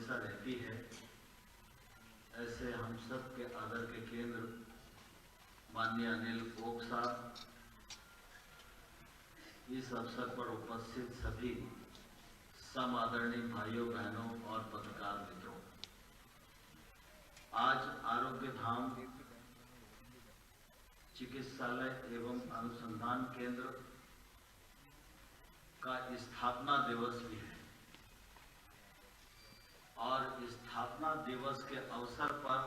हमेशा रहती है, ऐसे हम सब के आदर के केंद्र माननीय अनिल ओक साहब, इस अवसर पर उपस्थित सभी समादरणीय भाइयों बहनों और पत्रकार मित्रों, आज आरोग्य धाम चिकित्सालय एवं अनुसंधान केंद्र का स्थापना दिवस भी है और स्थापना दिवस के अवसर पर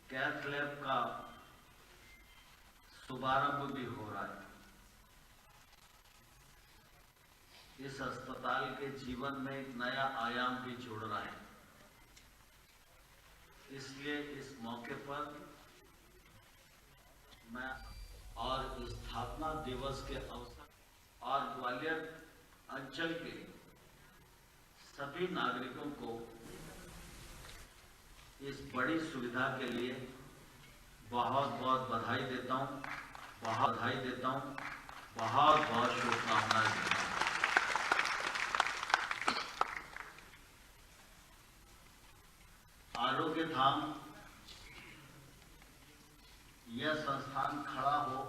कैथ लैब का शुभारंभ भी हो रहा है। इस अस्पताल के जीवन में एक नया आयाम भी जुड़ रहा है, इसलिए इस मौके पर मैं और स्थापना दिवस के अवसर और ग्वालियर अंचल के सभी नागरिकों को इस बड़ी सुविधा के लिए बहुत बहुत बधाई देता हूं, बहुत बहुत शुभकामनाएं देता हूं। आरोग्य धाम यह संस्थान खड़ा हो,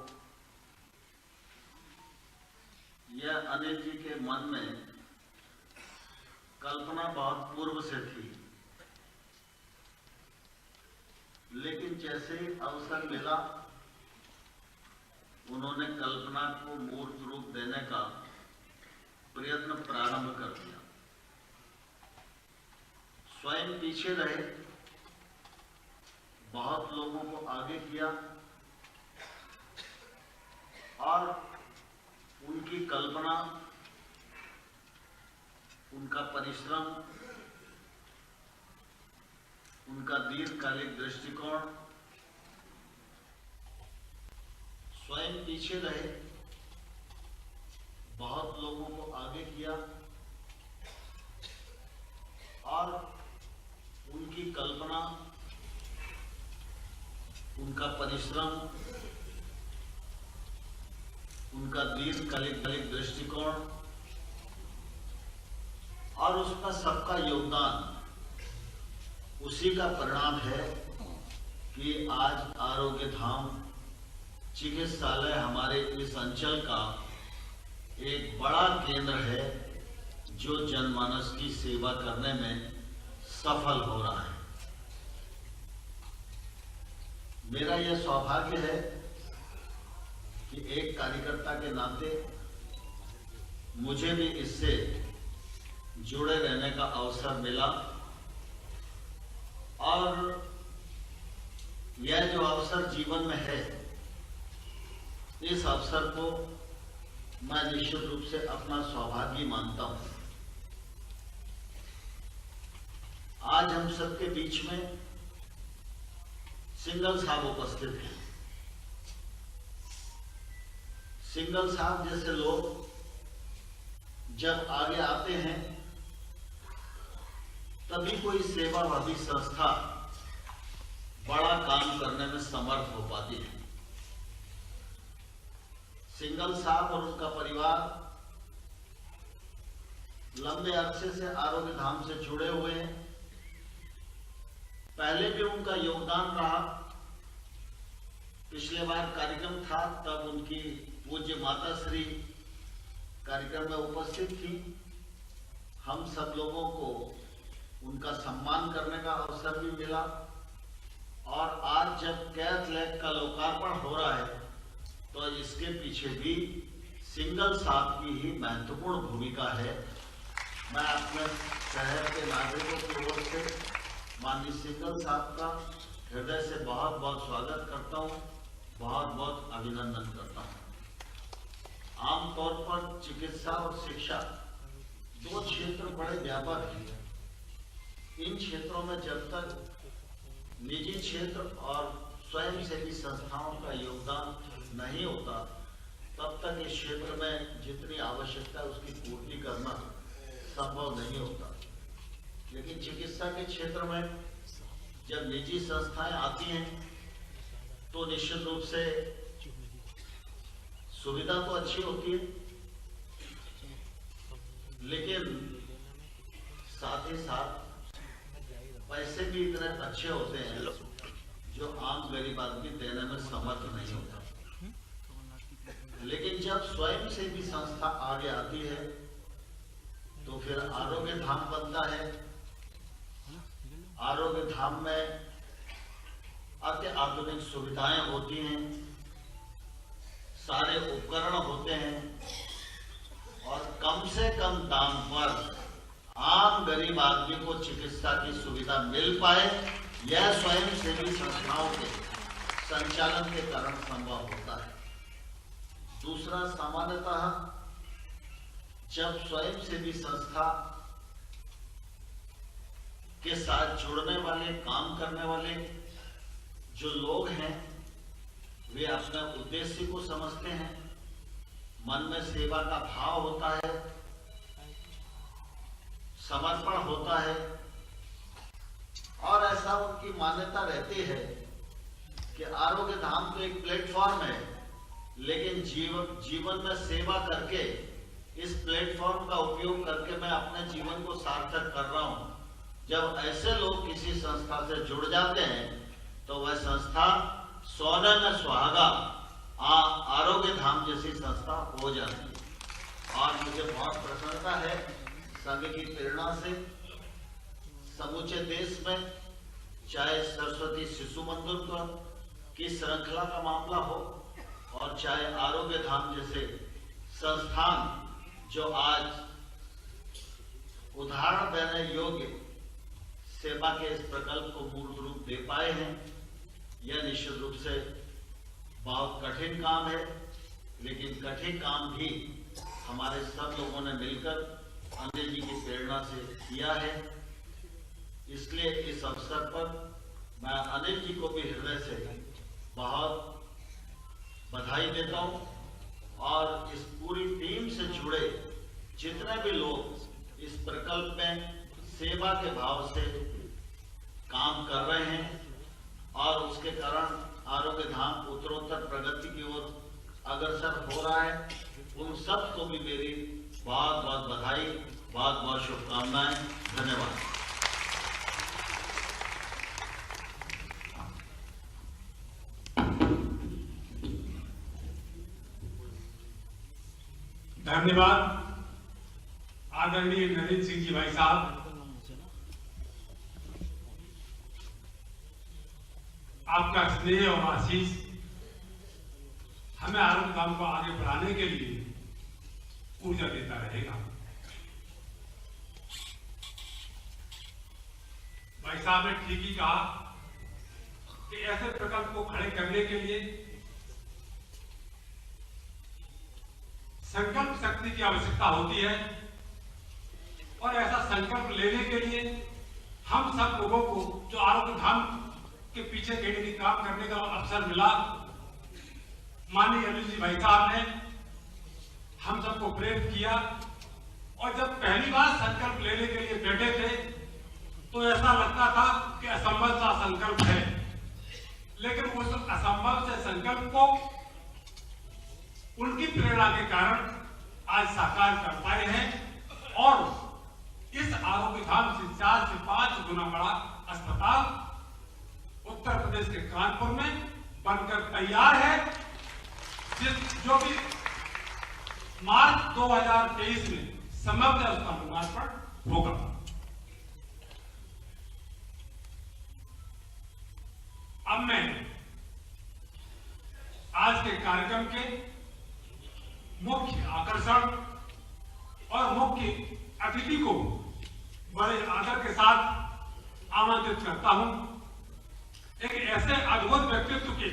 यह अनिल जी के मन में कल्पना बहुत पूर्व से थी, लेकिन जैसे ही अवसर मिला उन्होंने कल्पना को मूर्त रूप देने का प्रयत्न प्रारंभ कर दिया। स्वयं पीछे रहे, बहुत लोगों को आगे किया और उनकी कल्पना, उनका परिश्रम, उनका दीर्घकालिक दृष्टिकोण, स्वयं पीछे रहे, बहुत लोगों को आगे किया और उनकी कल्पना, उनका परिश्रम, उनका दीर्घकालिक दृष्टिकोण और उसका सबका योगदान, उसी का परिणाम है कि आज आरोग्य धाम चिकित्सालय हमारे इस अंचल का एक बड़ा केंद्र है जो जनमानस की सेवा करने में सफल हो रहा है। मेरा यह सौभाग्य है कि एक कार्यकर्ता के नाते मुझे भी इससे जुड़े रहने का अवसर मिला और यह जो अवसर जीवन में है, इस अवसर को मैं निश्चित रूप से अपना सौभाग्य मानता हूं। आज हम सबके बीच में सिंगल साहब उपस्थित हैं। सिंगल साहब जैसे लोग जब आगे आते हैं तभी कोई सेवाभावी संस्था बड़ा काम करने में समर्थ हो पाती है। सिंगल साहब और उसका परिवार लंबे अरसे से आरोग्य धाम से जुड़े हुए हैं। पहले भी उनका योगदान रहा। पिछले बार कार्यक्रम था तब उनकी पूज्य माता श्री कार्यक्रम में उपस्थित थी। हम सब लोगों को उनका सम्मान करने का अवसर भी मिला और आज जब कैथ लैब का लोकार्पण हो रहा है तो इसके पीछे भी सिंगल साहब की ही महत्वपूर्ण भूमिका है। मैं अपने शहर के नागरिकों की ओर से माननीय सिंगल साहब का हृदय से बहुत बहुत स्वागत करता हूं, बहुत बहुत अभिनंदन करता हूं। आमतौर पर चिकित्सा और शिक्षा दो क्षेत्र बड़े व्यापक हैं। इन क्षेत्रों में जब तक निजी क्षेत्र और स्वयंसेवी संस्थाओं का योगदान नहीं होता तब तक इस क्षेत्र में जितनी आवश्यकता है उसकी पूर्ति करना संभव नहीं होता। लेकिन चिकित्सा के क्षेत्र में जब निजी संस्थाएं आती हैं तो निश्चित रूप से सुविधा तो अच्छी होती है, लेकिन साथ ही साथ पैसे भी इतने अच्छे होते हैं जो आम गरीब आदमी देने में समर्थ नहीं होता। लेकिन जब स्वयं से भी संस्था आगे आती है तो फिर आरोग्य धाम बनता है। आरोग्य धाम में अति आधुनिक सुविधाएं होती हैं, सारे उपकरण होते हैं और कम से कम दाम पर आम गरीब आदमी को चिकित्सा की सुविधा मिल पाए, यह स्वयं सेवी संस्थाओं के संचालन के कारण संभव होता है। दूसरा, सामान्यतः जब स्वयं सेवी संस्था के साथ जुड़ने वाले, काम करने वाले जो लोग हैं वे अपने उद्देश्य को समझते हैं, मन में सेवा का भाव होता है, समर्पण होता है और ऐसा उनकी मान्यता रहती है कि आरोग्य धाम तो एक प्लेटफॉर्म है, लेकिन जीवन में सेवा करके इस प्लेटफॉर्म का उपयोग करके मैं अपने जीवन को सार्थक कर रहा हूं। जब ऐसे लोग किसी संस्था से जुड़ जाते हैं तो वह संस्था सोने में सुहागा आरोग्य धाम जैसी संस्था हो जाती है। और मुझे बहुत प्रसन्नता है संघ की प्रेरणा से समूचे देश में, चाहे सरस्वती शिशु मंदिर की श्रृंखला का मामला हो और चाहे आरोग्य धाम जैसे संस्थान जो आज उदाहरण देने योग्य सेवा के इस प्रकल्प को मूल रूप दे पाए हैं, यह निश्चित रूप से बहुत कठिन काम है। लेकिन कठिन काम भी हमारे सब लोगों ने मिलकर अनिल जी की प्रेरणा से किया है। इसलिए इस अवसर पर मैं अनिल जी को भी हृदय से बहुत बधाई देता हूं और इस पूरी टीम से जुड़े जितने भी लोग इस प्रकल्प में सेवा के भाव से काम कर रहे हैं और उसके कारण आरोग्य धाम उत्तरोत्तर प्रगति की ओर अग्रसर हो रहा है, उन सब को भी मेरी बहुत बहुत बधाई, बहुत बहुत शुभकामनाएं। धन्यवाद। धन्यवाद आदरणीय नरेंद्र सिंह जी भाई साहब। आपका स्नेह और आशीष हमें आरोग्य धाम को आगे बढ़ाने के लिए ऊर्जा देता रहेगा। भाई साहब ने ठीक ही कहा कि ऐसे प्रकल्प को खड़े करने के लिए संकल्प शक्ति की आवश्यकता होती है और ऐसा संकल्प लेने के लिए हम सब लोगों को जो आरोग्य धाम के पीछे कहीं काम करने का अवसर मिला, माननीय अनिल जी भाई साहब ने हम सबको प्रेरित किया और जब पहली बार संकल्प लेने के लिए बैठे थे तो ऐसा लगता था कि असंभव सा संकल्प है, लेकिन उस असंभव से संकल्प को उनकी प्रेरणा के कारण आज साकार कर पाए हैं और इस आरोग्य धाम से 4 से 5 गुना बड़ा अस्पताल उत्तर प्रदेश के कानपुर में बनकर तैयार है, जो भी मार्च 2023 में संभव है उसका लोकार्पण होगा। अब मैं आज के कार्यक्रम के मुख्य आकर्षण और मुख्य अतिथि को बड़े आदर के साथ आमंत्रित करता हूं। एक ऐसे अद्भुत व्यक्तित्व के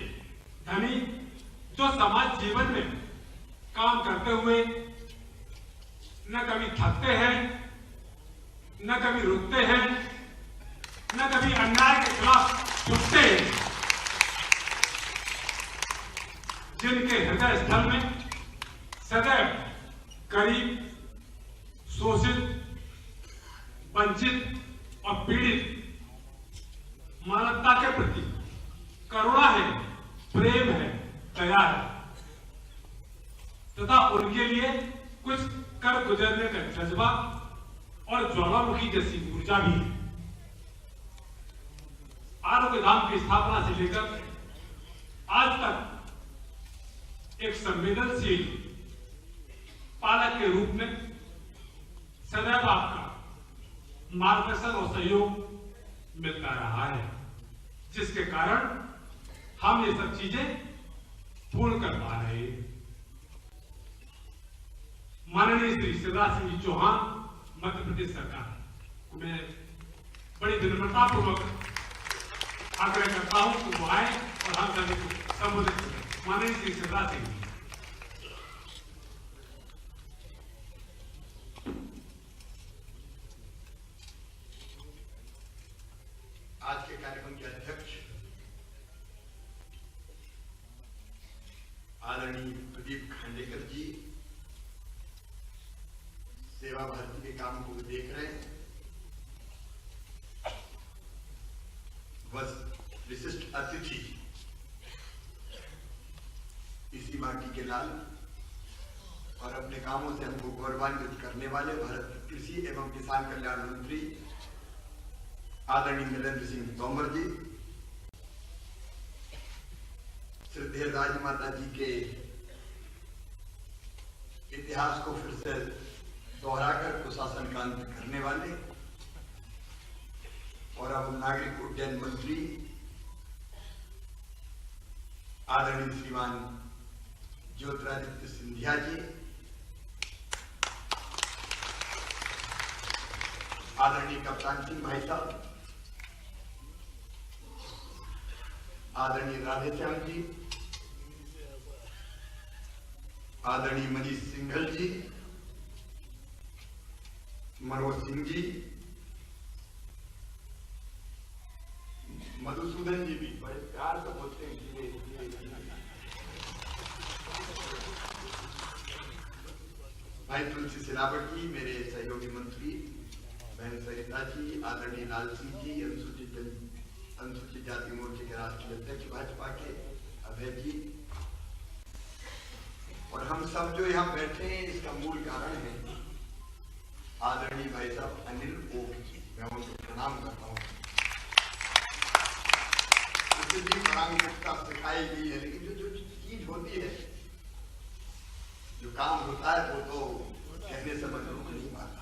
धनी जो समाज जीवन में काम करते हुए न कभी थकते हैं, न कभी रुकते हैं, न कभी अन्याय के खिलाफ झुकते हैं, जिनके हृदय स्थल में सदैव गरीब, शोषित, वंचित और पीड़ित मानवता के प्रति करुणा है, प्रेम है, दया है तथा उनके लिए कुछ कर गुजरने का जज्बा और ज्वालामुखी जैसी ऊर्जा भी है। आरोग्य धाम की स्थापना से लेकर आज तक एक संवेदनशील पालक के रूप में सदैव आपका मार्गदर्शन और सहयोग मिलता रहा है, जिसके कारण हम ये सब चीजें पूर्ण कर पा रहे हैं। माननीय श्री शिवराज सिंह जी चौहान मध्य प्रदेश सरकार को मैं बड़ी विनम्रता पूर्वक आग्रह करता हूं कि वो आए और हम सभी को संबोधित करें। माननीय श्री शिवराज सिंह जी। आज के कार्यक्रम के अध्यक्ष आदरणीय प्रदीप खांडेकर जी, सेवा भारती के काम को देख रहे हैं, बस विशिष्ट अतिथि इसी माटी के लाल और अपने कामों से हमको गौरवान्वित करने वाले भारत के कृषि एवं किसान कल्याण मंत्री आदरणीय नरेंद्र सिंह तोमर जी, श्रद्धेय राजमाता जी के इतिहास को फिर से दोहराकर कुशासन का अंत करने वाले और अब नागरिक उड्डयन मंत्री आदरणीय श्रीमान ज्योतिरादित्य सिंधिया जी, आदरणीय कप्तान सिंह भाई साहब, आदरणीय राधेश्याम जी, आदरणीय मनीष सिंघल जी, मनोज सिंह जी, मधुसूदन जी भी बड़े प्यार से बोलते हैं धीरे धीरे धीरे, भाई तुलसी सिलावट जी, मेरे सहयोगी मंत्री बहन सरिता जी, आदरणीय लाल सिंह जी, अनुसूचित जाति मोर्चे के राष्ट्रीय अध्यक्ष भाजपा के अभय जी, और हम सब जो यहाँ बैठे हैं इसका मूल कारण है आदरणीय भाई साहब अनिल ओक जी, मैं उनको प्रणाम करता हूँ। उसे भी प्रामाणिकता सिखाई गई है, लेकिन जो चीज होती है, जो काम होता है वो तो कहने से मन रुक नहीं पाता।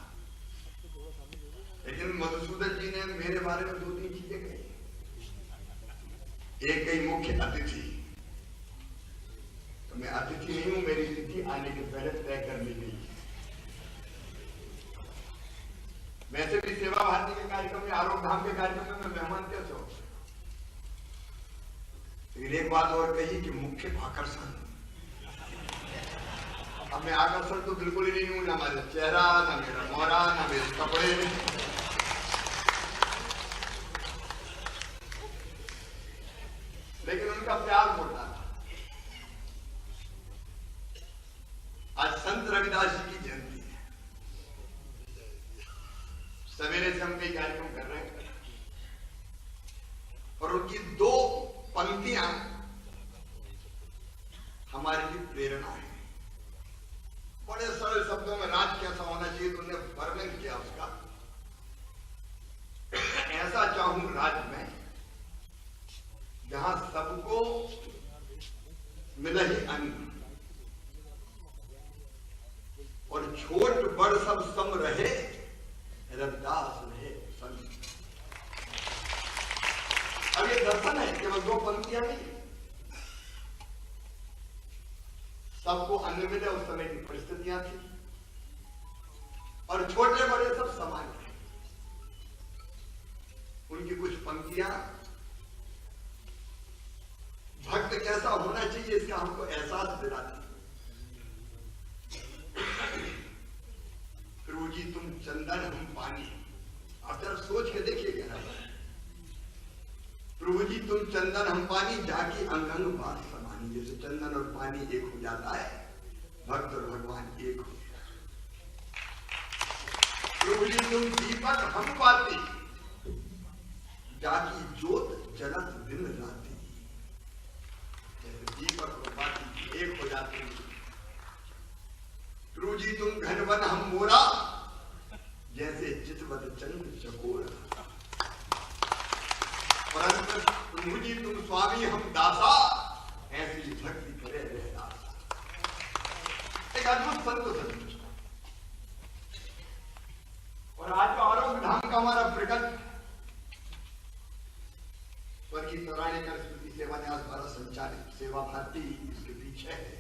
लेकिन मधुसूदन जी ने मेरे बारे में 2-3 चीजें कही। एक कही मुख्य अतिथि, तो मैं अतिथि नहीं हूं, मेरी तिथि आने के पहले तय कर ली गई। वैसे भी सेवा भारती के कार्यक्रम में, आरोग्य धाम के कार्यक्रम में मेहमान कैसे हो, लेकिन एक बात और कही कि मुख्य आकर्षण। अब मैं आकर्षण तो बिल्कुल ही नहीं हूं, ना हमारे चेहरा, ना मेरा मोहरा, ना मेरे कपड़े, लेकिन उनका प्यार मोटा था। आज संत रविदास जी की जयंती है, सवेरे से हम कई कार्यक्रम कर रहे हैं और उनकी 2 पंक्तियां हमारे लिए प्रेरणा है। बड़े सरल शब्दों में राज कैसा होना चाहिए तो उन्होंने वर्णन किया उसका। ऐसा चाहूं राज में जहां सबको मिले ही अन्न और छोट बड़ सब सम रहे, रविदास रहे संत। अब ये दर्शन है, केवल 2 पंक्तियां नहीं, सबको अन्न मिले उस समय की परिस्थितियां थी और छोटे बड़े सब समान थे। उनकी कुछ पंक्तियां भक्त कैसा होना चाहिए इसका हमको एहसास दिलाती। प्रभु जी तुम चंदन हम पानी, आप जरा सोच के देखिएगा। प्रभु जी तुम चंदन हम पानी, जाकी अंग अंग बात समानी। जैसे चंदन और पानी एक हो जाता है, भक्त और भगवान एक हो जाता है। प्रभु जी तुम दीपक हम बाती, जाकी ज्योत जलत दिन राती। जैसे दीपक और बाती एक हो जाते हैं। प्रभु जी तुम घनवन हम मोरा, जैसे चितवत चंद्र चकोर। परंतु मुझी तुम स्वामी हम दासा, ऐसी भक्ति करे रे दासा। एक अद्भुत संत संदेश। और आज जो आरोग्य धाम का हमारा प्रकल्प स्वर्गीय तराणीकर स्मृति सेवा न्यास द्वारा संचालित सेवा भारती इसके पीछे है।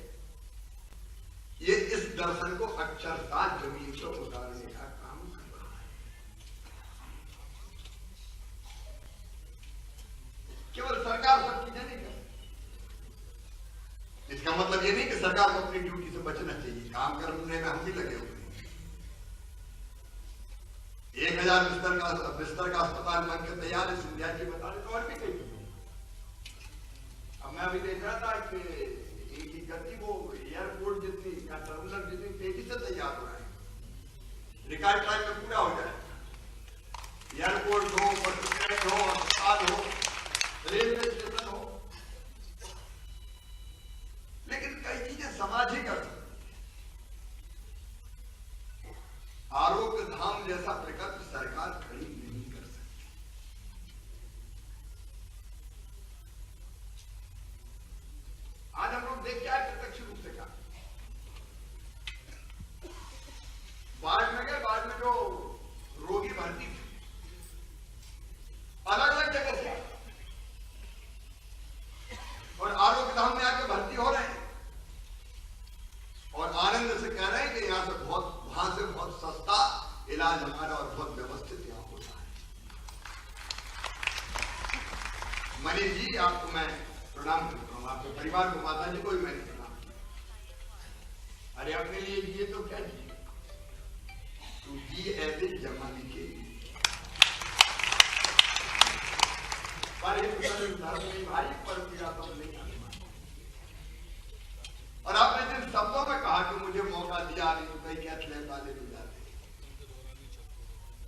ये इस दर्शन को अक्षरशः जमीन से उतारने का काम कर रहा है। केवल सरकार सब चीजें नहीं कर सकती। इसका मतलब ये नहीं कि सरकार को अपनी ड्यूटी से बचना चाहिए, काम करने में हम भी लगे हुए हैं। 1000 बिस्तर का अस्पताल बनकर तैयार है, सिंधिया जी बता रहे, तो और भी कई। अब मैं अभी देख रहा था कि इनकी गति वो एयरपोर्ट जितनी या टर्मिनल जितनी तेजी से तैयार हो रहा है, रिकॉर्ड टाइम में पूरा हो जाए। एयरपोर्ट हो, बस स्टैंड हो, अस्पताल हो, रेलवे स्टेशन हो, लेकिन कई चीजें समाज ही कर सकती। आरोग्य धाम जैसा प्रकल्प सरकार खड़ी नहीं कर सकती। आज हम लोग देख क्या प्रत्यक्ष रूप से क्या वार्ड में गए, वार्ड में जो रोगी भर्ती थे अलग अलग जगह से और आरोग्य धाम में आके भर्ती हो रहे हैं और आनंद से कह रहे हैं कि यहां से वहां से बहुत सस्ता इलाज हमारा और बहुत व्यवस्थित यहां होता है। मनीष जी आपको मैं प्रणाम करता हूं, आपके परिवार को, माता जी को भी मैंने प्रणाम किया। अरे अपने लिए जिए तो क्या जिए, तू जी ऐसे जमाने के लिए। पर भाई पर पीड़ा तो नहीं आने। और आपने जिन शब्दों में कहा कि मुझे मौका दिया नहीं तो कई एथलीट वाले भी जाते,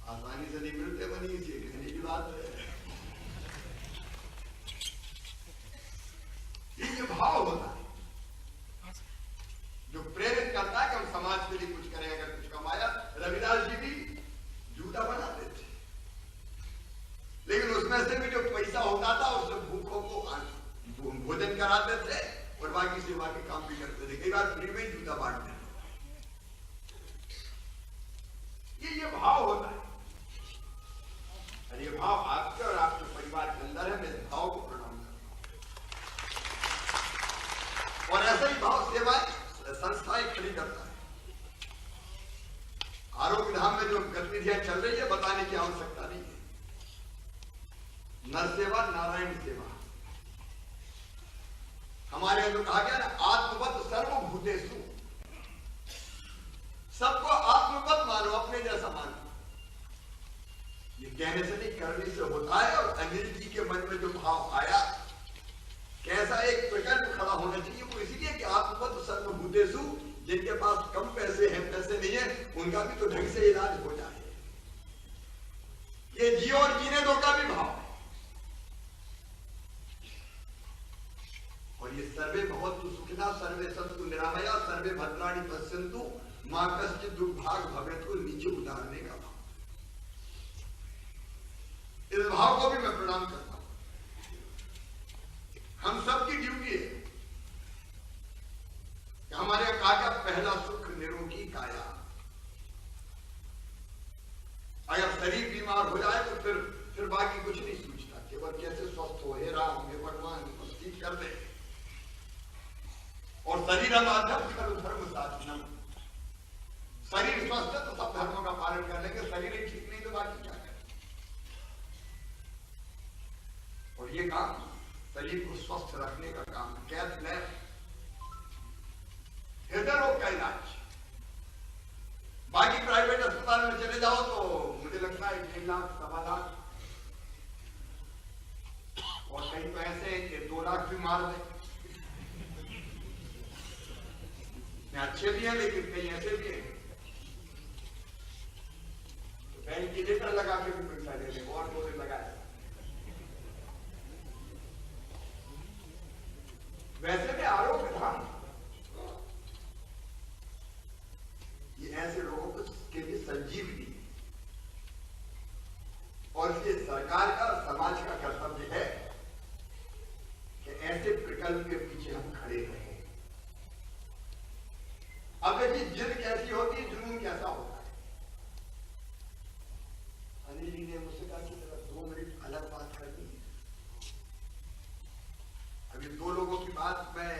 आसानी से नहीं मिलते। बनी इसी कहने की बात है। ये भाव होता है जो प्रेरित करता है कि हम समाज के लिए कुछ करें। अगर कुछ कमाया, रविदास जी भी जूता बनाते थे, लेकिन उसमें से भी जो पैसा होता था उससे भूखों को भोजन कराते थे और बाकी सेवा के काम भी करते थे। कई बार फ्री में जूता बांटते थे। ये भाव होता है और ये भाव आपके और आपके परिवार के अंदर है। मैं इस भाव को प्रणाम करता हूं और ऐसा ही भाव सेवाएं संस्थाएं खड़ी करता है। आरोग्य धाम में जो गतिविधियां चल रही है बताने की आवश्यकता नहीं है। नर सेवा, नारायण सेवा। हमारे अंदर कहा गया ना, आत्मवत सर्वभूतेषु, सबको आत्मवत मानो, अपने जैसा मानो। ये कहने से नहीं, करने से होता है। और अनिल जी के मन में जो भाव आया, कैसा एक प्रकल्प खड़ा होना चाहिए, वो इसलिए कि आत्मवत सर्वभूतेषु, जिनके पास कम पैसे हैं, पैसे नहीं है, उनका भी तो ढंग से इलाज हो जाए। ये जियो और जीने दो का भी भाव है। और ये सर्वे भवन्तु सुखिनः, सर्वे सन्तु निरामया, सर्वे भद्राणि पश्यन्तु मा कश्चित् दुर्भाग भवेत् को नीचे उतारने का भाव। इस भाव को भी मैं प्रणाम करता हूं। हम सबकी ड्यूटी है कि हमारे यहां कहा गया, पहला सुख निरोगी काया। अगर शरीर बीमार हो जाए तो फिर बाकी कुछ नहीं सूझता, केवल कैसे स्वस्थ हो। हे राम, हे भगवान, ठीक कर दे। और शरीर धर्म साधनम, शरीर स्वस्थ है तो सब धर्मों का पालन कर लेंगे, शरीर ही ठीक नहीं तो बाकी क्या करें। और ये काम शरीर को स्वस्थ रखने का काम है। कैथ लैब, हृदय रोग का इलाज। बाकी प्राइवेट अस्पताल में चले जाओ तो मुझे लगता है 1.5 लाख, 1.25 लाख, और कहीं तो ऐसे कि 2 लाख भी मार दे। अच्छे भी हैं लेकिन कई ऐसे भी हैं तो वेंटिलेटर लगा के भी पैसा दे दें और बोले लगाए। वैसे में आरोग्य धाम ये ऐसे लोगों के लिए संजीवनी, सरकार का समाज का कर्तव्य है कि ऐसे प्रकल्प के पीछे हम खड़े रहें। अब यदि जिद कैसी होती है, जुनून कैसा होता है। अनिल जी ने मुझसे कहा कि 2 मिनट अलग बात करनी है। अभी 2 लोगों की बात मैं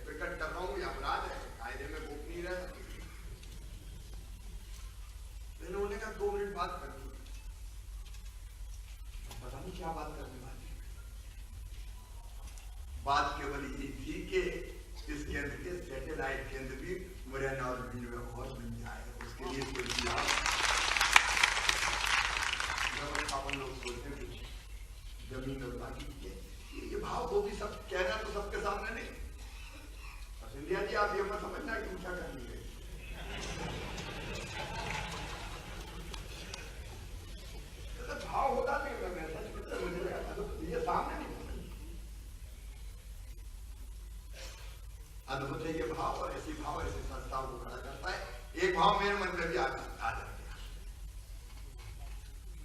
प्रकट कर रहा हूं, यह अपराध है, कायदे में गोपनीय रहना। उन्होंने कहा 2 मिनट बात करनी है, पता नहीं क्या बात करने वाली। बात केवल ये थी कि इस केंद्र के सैटेलाइट केंद्र भी मुरैना और भिंड में और बन जाए, उसके लिए कोई अपन लोग सोचते हैं कुछ जमीन और बाकी ये भाव वो भी सब कहना तो सबके सामने नहीं। सिंधिया जी आप ये मत समझना कि ऊंचा करनी है, भाव होता नहीं। मैं सच में मुझे लगा तो ये सामने नहीं, अद्भुत है ये भाव, और ऐसी भाव ऐसी संस्थाओं को खड़ा करता है। एक भाव मेरे मन में भी आ जाता है,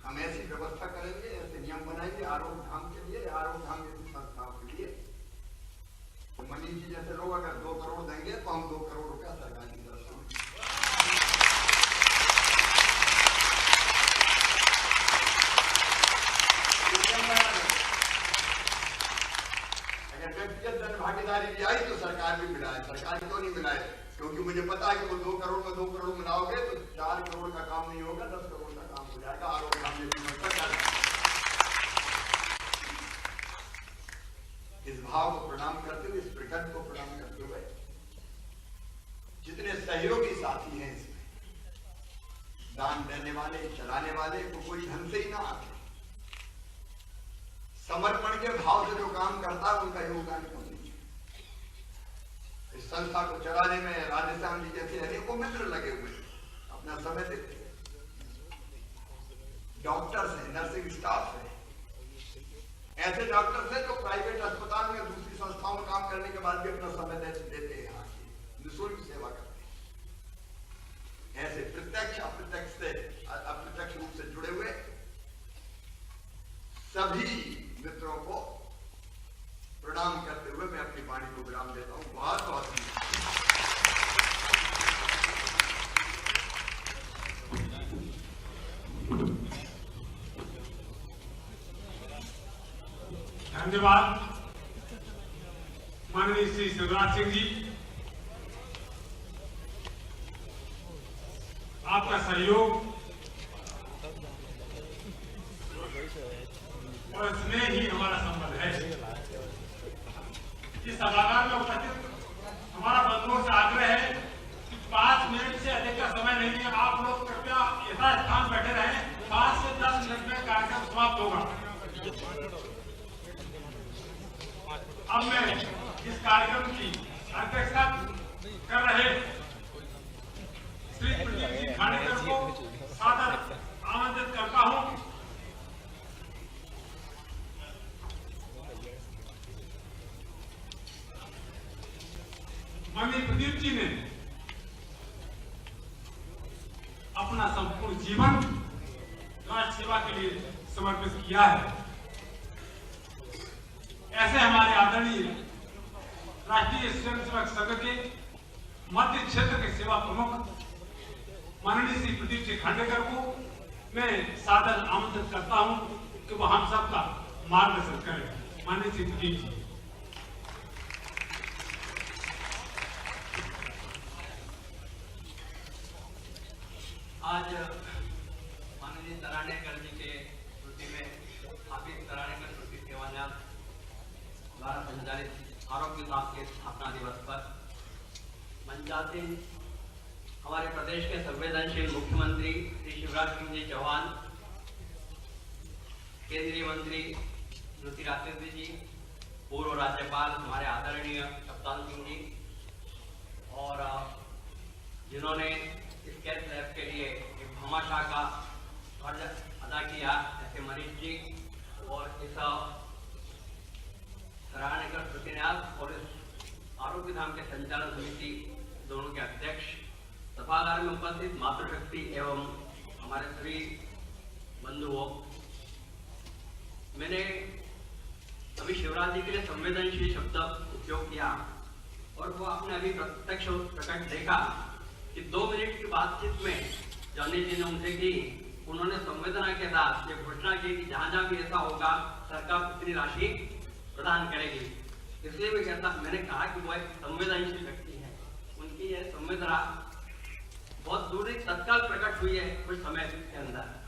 हम ऐसी व्यवस्था करेंगे, ऐसे नियम बनाएंगे आरोग्य धाम के लिए, आरोग्य धाम जैसी संस्थाओं के लिए। तो मनीष जी जैसे लोग अगर 2 करोड़ देंगे तो हम 2 करोड़ रुपया सरकार की तरफ से अगर व्यक्तिगत जन भागीदारी भी आई तो सरकार भी मिलाए। सरकार क्यों नहीं मिलाए? क्योंकि मुझे पता है कि वो 2 करोड़ में 2 करोड़ मिलाओगे तो 4 करोड़ का काम नहीं होगा, 10 करोड़ का काम हो जाएगा। आरोग्य धाम इस भाव को प्रणाम करते हुए, इस प्रकल्प को प्रणाम करते हुए, जितने सहयोगी साथी हैं इसमें, दान देने वाले, चलाने वाले को कोई ढंग से ही ना आते, समर्पण के भाव से जो काम करता है उनका योगदान क्यों नहीं? इस संस्था को चलाने में राधेश्याम जी जैसे अनेकों मित्र लगे हुए, अपना समय देते हैं। डॉक्टर्स हैं, नर्सिंग स्टाफ है, ऐसे डॉक्टर्स हैं जो प्राइवेट अस्पताल में दूसरी संस्थाओं में काम करने के बाद भी अपना समय देते हैं, यहाँ की निःशुल्क सेवा करते हैं। ऐसे प्रत्यक्ष अप्रत्यक्ष रूप से जुड़े हुए सभी मित्रों को प्रणाम करते हुए मैं अपनी वाणी को विराम देता हूँ। बहुत बहुत धन्यवाद माननीय श्री शिवराज सिंह जी, आपका सहयोग और स्नेह ही हमारा संबंध है। इस सभागार में उपस्थित हमारा बंधुओं से आग्रह है कि 5 मिनट से अधिक का समय नहीं है, आप लोग कृपया यथास्थान बैठे रहें। 5 से 10 मिनट में कार्यक्रम समाप्त होगा। अब मैं इस कार्यक्रम की अध्यक्षता कर रहे श्री प्रदीप जी खानेकर को सादर आमंत्रित करता हूं। माननीय प्रदीप जी ने अपना संपूर्ण जीवन राष्ट्र सेवा के लिए समर्पित किया है। ऐसे हमारे आदरणीय राष्ट्रीय स्वयंसेवक संघ के मध्य क्षेत्र के सेवा प्रमुख माननीय श्री प्रदीप जी खांडेकर को मैं सादर आमंत्रित करता हूं कि वो हम सबका मार्गदर्शन करें। माननीय श्री प्रदीप जी। आज माननीय तरानेकर जी के स्मृति में स्थापित तरानेकर स्मृति सेवान्यास द्वारा संचालित आरोग्य धाम के स्थापना दिवस पर मंचासीन हमारे प्रदेश के संवेदनशील मुख्यमंत्री श्री शिवराज सिंह जी चौहान, केंद्रीय मंत्री स्मृति ईरानी जी, पूर्व राज्यपाल हमारे आदरणीय कप्तान सिंह जी, और जिन्होंने इस कैंप लैब के लिए एक भामाशाह का फर्ज अदा किया, ऐसे मनीष जी, और इस तरानेकर प्रतिन्यास और इस आरोग्य धाम के संचालन समिति दोनों के अध्यक्ष, सभागार में उपस्थित मातृशक्ति एवं हमारे सभी बंधुओं, मैंने अभी शिवराज जी के लिए संवेदनशील शब्द उपयोग किया और वो आपने अभी प्रत्यक्ष प्रकट देखा कि 2 मिनट की बातचीत में जॉनी जी ने उनसे की, उन्होंने संवेदना के साथ ये घोषणा की कि जहां जहां भी ऐसा होगा सरकार उतनी राशि प्रदान करेगी। इसलिए मैंने कहा कि वो एक संवेदनशील व्यक्ति है, उनकी यह संवेदना बहुत दूर तत्काल प्रकट हुई है कुछ समय के अंदर।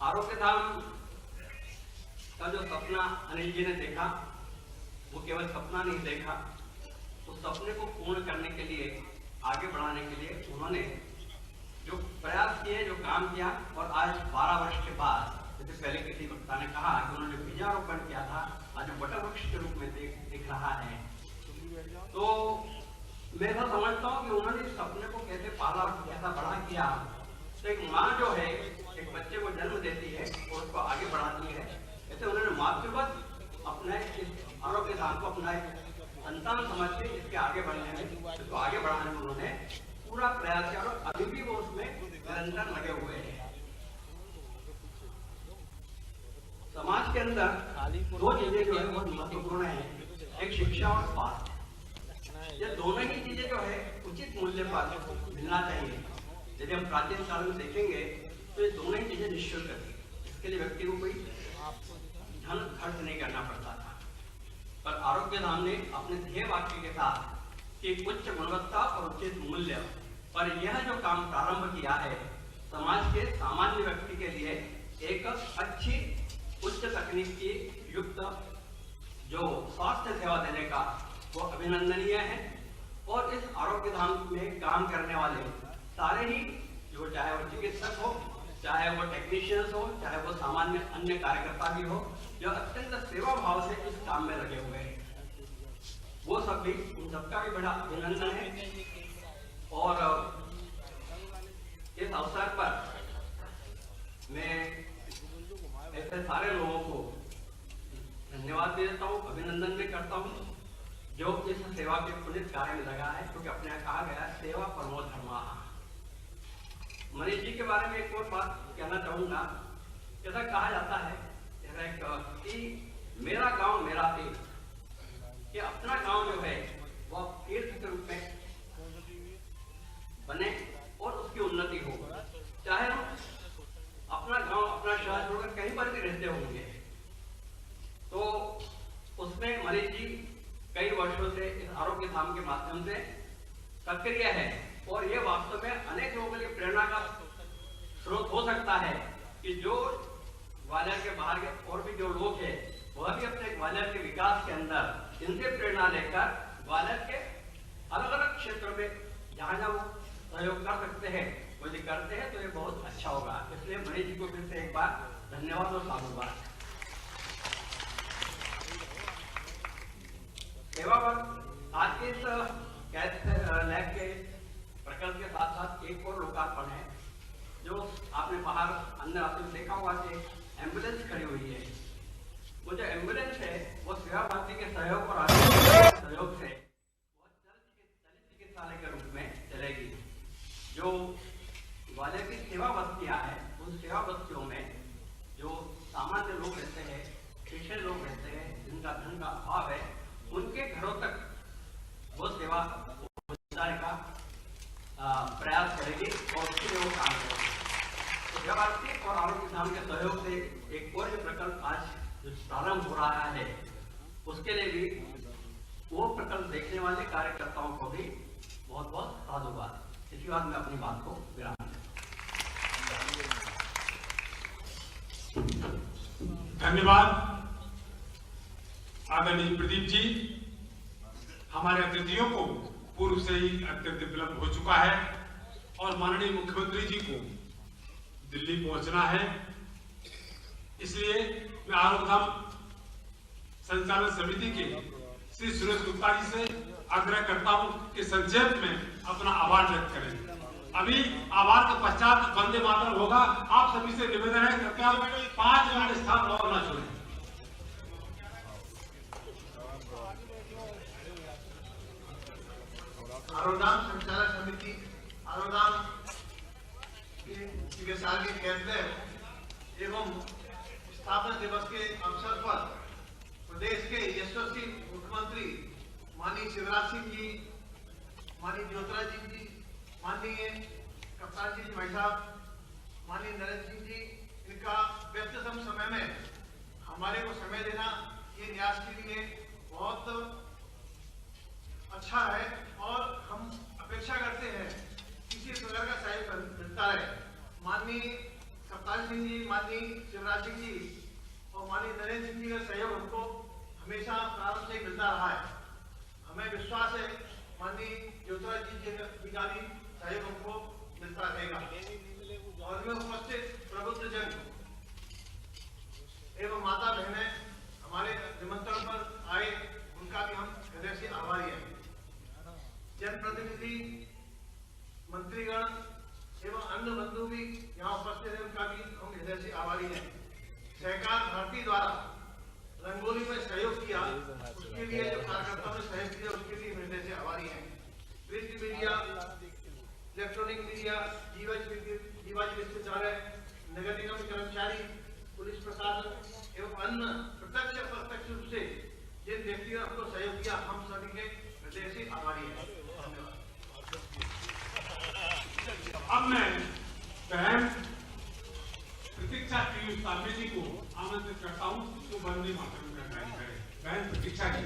आरोग्य धाम का जो सपना अनिल जी ने देखा, वो केवल सपना नहीं देखा, उस सपने को पूर्ण करने के लिए, आगे बढ़ाने के लिए उन्होंने जो प्रयास किए, जो काम किया, और आज 12 वर्ष के बाद, जैसे पहले किसी वक्ता ने कहा कि उन्होंने बीजारोपण किया था, आज वट वृक्ष के रूप में दिख रहा है। तो मैं ऐसा समझता हूँ कि उन्होंने इस सपने को कैसे पाला, कैसा बड़ा किया। तो एक माँ जो है एक बच्चे को जन्म देती है और उसको आगे बढ़ाती है, ऐसे उन्होंने मातृवत अपने इस आरोग्य धाम को अपना संतान समझ के इसके आगे बढ़ने में, इसको आगे बढ़ाने में उन्होंने पूरा प्रयास किया और अभी भी वो उसमें निरंतर लगे हुए हैं। समाज के अंदर 2 चीजें जो है बहुत महत्वपूर्ण है, एक शिक्षा और स्वास्थ्य। ये दोनों ही चीजें जो है उचित मूल्य पर मिलना चाहिए। यदि हम प्राचीन काल में देखेंगे तो ये दोनों ही चीजें निःशुल्क थी, इसके लिए व्यक्ति को कोई धन खर्च नहीं करना पड़ता था। पर आरोग्य धाम ने अपने ध्येय वाक्य के साथ कि उच्च गुणवत्ता और उचित मूल्य पर यह जो काम प्रारंभ किया है, समाज के सामान्य व्यक्ति के लिए एक अच्छी उच्च तकनीक की युक्त जो स्वास्थ्य सेवा देने का वो अभिनंदनीय है। और इस आरोग्य धाम में काम करने वाले सारे ही, जो चाहे वो चिकित्सक हो, चाहे वो टेक्नीशियंस हो, चाहे वो सामान्य अन्य कार्यकर्ता भी हो, जो अत्यंत सेवा भाव से इस काम में लगे हुए हैं, वो सब भी, उन सबका भी बड़ा अभिनंदन है। और इस अवसर पर मैं ऐसे सारे लोगों को धन्यवाद भी देता हूँ, अभिनंदन भी करता हूँ जो इस सेवा के पुनित कार्य में लगा है, क्योंकि अपने यहाँ कहा गया सेवा परमो धर्मा। मनीष जी के बारे में एक और बात कहना चाहूंगा। जैसा कहा जाता है कि मेरा गांव मेरा तीर्थ, कि अपना गांव जो है वो तीर्थ के रूप में बने और उसकी उन्नति हो। चाहे हम अपना गांव, अपना शहर छोड़कर कहीं पर भी रहते होंगे, तो उसमें मनीष जी कई वर्षों से इस आरोग्य धाम के माध्यम से सक्रिय है। और ये वास्तव में अनेक लोगों के लिए प्रेरणा का स्रोत हो सकता है कि जो ग्वालियर के बाहर के और भी जो लोग हैं, वह भी अपने ग्वालियर के विकास के अंदर इनसे प्रेरणा लेकर ग्वालियर के अलग अलग क्षेत्रों में जहाँ जहाँ वो सहयोग कर सकते हैं, वो यदि करते हैं तो ये बहुत अच्छा होगा। इसलिए मनीष जी को फिर से एक बार धन्यवाद और साधुवाद। सेवा पर आज के इस लैब के प्रकल्प के साथ साथ एक और लोकार्पण है, जो आपने बाहर अंदर आते हुए देखा होगा कि एम्बुलेंस खड़ी हुई है। वो जो एम्बुलेंस है वो सेवा भारती के सहयोग और सहयोग से दलित चिकित्सालय के रूप में चलेगी। जो ग्वालियर की सेवा बस्तियां हैं, उन सेवा बस्तियों में जो सामान्य लोग रहते हैं, पिछड़े लोग रहते हैं, जिनका धन का अभाव है, उनके घरों तक वो सेवा पहुंचाने का प्रयास करेगी और उसके लिए वो काम करेगी। तो सेवा भारती और आरोग्य धाम के सहयोग से एक और भी प्रकल्प आज जो प्रारंभ हो रहा है, उसके लिए भी वो प्रकल्प देखने वाले कार्यकर्ताओं को भी बहुत बहुत साधुवाद। इसके बाद मैं अपनी बात को विराम देता हूं। धन्यवाद आदरणीय प्रदीप जी। हमारे अतिथियों को पूर्व से ही अत्यंत विलंब हो चुका है और माननीय मुख्यमंत्री जी को दिल्ली पहुंचना है, इसलिए मैं आरोग्य धाम संचालन समिति के श्री सुरेश गुप्ता जी से आग्रह करता हूं कि संक्षेप में अपना आभार व्यक्त करें। अभी आभार के पश्चात वंदे मातरम होगा। आप सभी से निवेदन है, कृपया 5 मिनट स्थान और न छोड़ें। आरोग्यधाम संचालक समिति आरोग्यधाम के सार्वजनिक केंद्र एवं स्थापना दिवस के अवसर पर प्रदेश के यशस्वी मुख्यमंत्री माननीय शिवराज सिंह जी, माननीय ज्योतिरादित्य जी, माननीय कप्तान जी भाई साहब, माननीय नरेंद्र सिंह जी, इनका व्यस्ततम समय में हमारे को समय देना ये न्यास के लिए बहुत अच्छा है और हम अपेक्षा करते हैं किसी प्रकार का सहयोग मिलता रहे। माननीय कप्तान सिंह जी, माननीय शिवराज सिंह जी और माननीय नरेंद्र सिंह जी का सहयोग हमको हमेशा प्रारंभ से मिलता रहा है। हमें विश्वास है माननीय ज्योतिरादित्य जी का भी सहयोग हमको मिलता रहेगा। और में उपस्थित प्रबुद्ध जन एवं माता बहनें हमारे निमंत्रण पर आए, उनका भी हम हृदय से आभारी हैं। जनप्रतिनिधि, मंत्रीगण एवं अन्य बंधु भी यहाँ उपस्थित हैं, उनका भी हम हृदय से आभारी हैं। सहकार भारती द्वारा रंगोली में सहयोग किया, उसके लिए जो कार्यकर्ताओं ने सहयोग किया उसके लिए हृदय से आभारी हैं। Print media, electronic media, Jiwaji विश्वविद्यालय, नगर निगम कर्मचारी, पुलिस प्रशासन एवं अन्य प्रत्यक्ष अप्रत्यक्ष रूप से जिन व्यक्तियों ने हमको सहयोग किया, हम सभी के हृदय से आभारी हैं। अब मैं बहन प्रतीक्षा सामने जी को आमंत्रित करता हूँ, तो वंदे मातरम का गायन करें। बहन प्रतीक्षा जी।